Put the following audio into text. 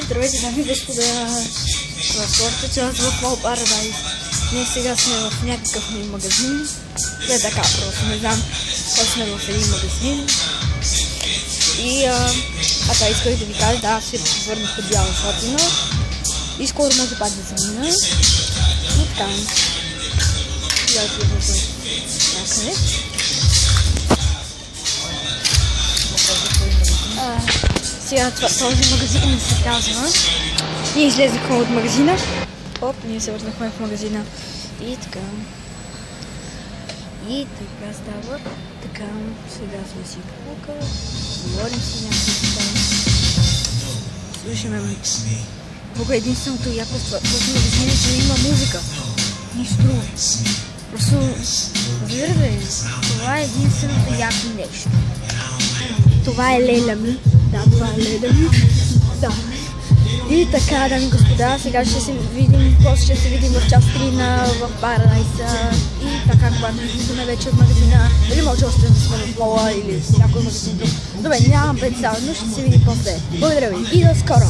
Здравейте, дами и господа, спорта част в Mall Paradise. Ние сега сме в някакъв магазин. Не така, просто не знам, кой сме в един магазин. И така исках да ви кажа, да, аз се върнах от Бяла Слатина. И скоро може пак да замина. И така. Сега ще да се някъде. Сега този магазин се казва. Ние излезахме от магазина. Оп, ние се върнахме в магазина. И така. И така става. Така, сега сме си тук. Говорим си някакви неща. Слушаме ме. Тук единственото яко в този магазин е, че има музика. Нищо друго. Просто, разбирате ли, това е единственото яко нещо. Това е леля ми. Да, това е леля ми. Да. И така, дами и господа, сега ще се видим, после ще се видим в част 3 в Paradise. И така, когато излизаме вече от магазина, или може още да сме в мола или някой магазин друг. Добре, нямам представа, но ще се видим после. Благодаря ви и до скоро!